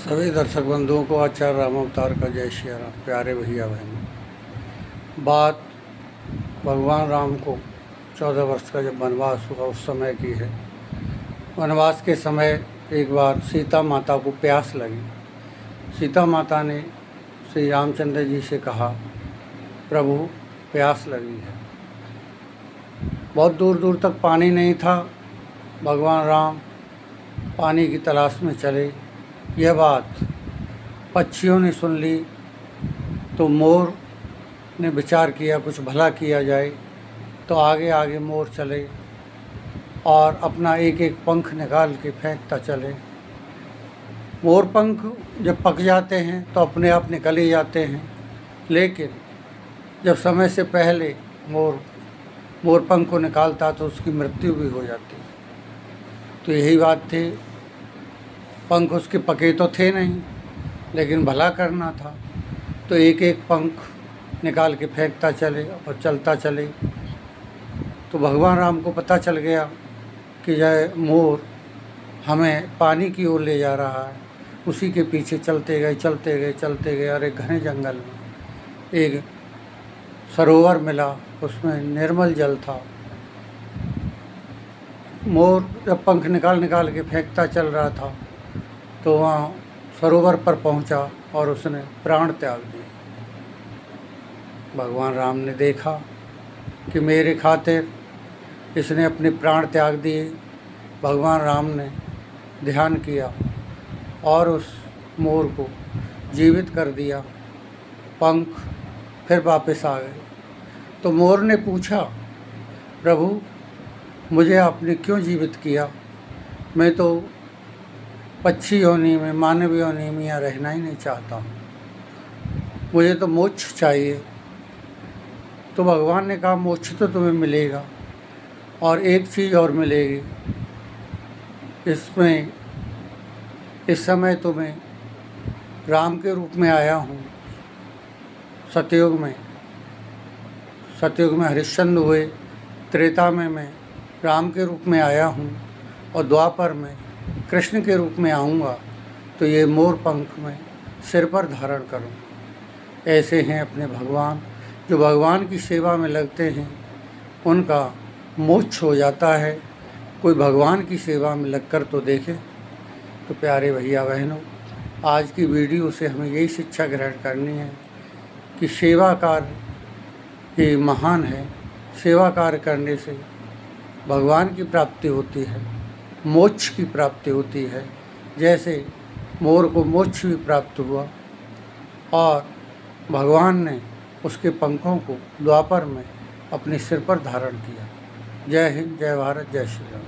सभी दर्शक बंधुओं को आचार्य राम अवतार का जय श्री राम। प्यारे भैया बहनों, बात भगवान राम को 14 वर्ष का जब वनवास हुआ उस समय की है। वनवास के समय एक बार सीता माता को प्यास लगी। सीता माता ने श्री रामचंद्र जी से कहा, प्रभु प्यास लगी है। बहुत दूर दूर तक पानी नहीं था। भगवान राम पानी की तलाश में चले। यह बात पक्षियों ने सुन ली तो मोर ने विचार किया कुछ भला किया जाए, तो आगे आगे मोर चले और अपना एक एक पंख निकाल के फेंकता चले। मोर पंख जब पक जाते हैं तो अपने आप निकल ही जाते हैं, लेकिन जब समय से पहले मोर पंख को निकालता तो उसकी मृत्यु भी हो जाती। तो यही बात थी, पंख उसके पके तो थे नहीं, लेकिन भला करना था तो एक एक पंख निकाल के फेंकता चले और चलता चले। तो भगवान राम को पता चल गया कि यह मोर हमें पानी की ओर ले जा रहा है। उसी के पीछे चलते गए। और एक घने जंगल में एक सरोवर मिला, उसमें निर्मल जल था। मोर जब पंख निकाल के फेंकता चल रहा था तो वहाँ सरोवर पर पहुँचा और उसने प्राण त्याग दिए। भगवान राम ने देखा कि मेरे खातिर इसने अपने प्राण त्याग दिए। भगवान राम ने ध्यान किया और उस मोर को जीवित कर दिया। पंख फिर वापस आ गए। तो मोर ने पूछा, प्रभु मुझे आपने क्यों जीवित किया? मैं तो पक्षी योनि में, मानव योनि में यहाँ रहना ही नहीं चाहता हूँ, मुझे तो मोक्ष चाहिए। तो भगवान ने कहा, मोक्ष तो तुम्हें मिलेगा और एक चीज़ और मिलेगी। इस समय तुम्हें राम के रूप में आया हूँ। सतयुग में हरिश्चंद्र हुए, त्रेता में मैं राम के रूप में आया हूँ और द्वापर में कृष्ण के रूप में आऊँगा तो ये मोर पंख में सिर पर धारण करूँ। ऐसे हैं अपने भगवान, जो भगवान की सेवा में लगते हैं उनका मोक्ष हो जाता है। कोई भगवान की सेवा में लगकर तो देखे। तो प्यारे भैया बहनों, आज की वीडियो से हमें यही शिक्षा ग्रहण करनी है कि सेवा कार्य ये महान है। सेवा कार्य करने से भगवान की प्राप्ति होती है, मोक्ष की प्राप्ति होती है। जैसे मोर को मोक्ष भी प्राप्त हुआ और भगवान ने उसके पंखों को द्वापर में अपने सिर पर धारण किया। जय हिंद, जय भारत, जय श्री राम।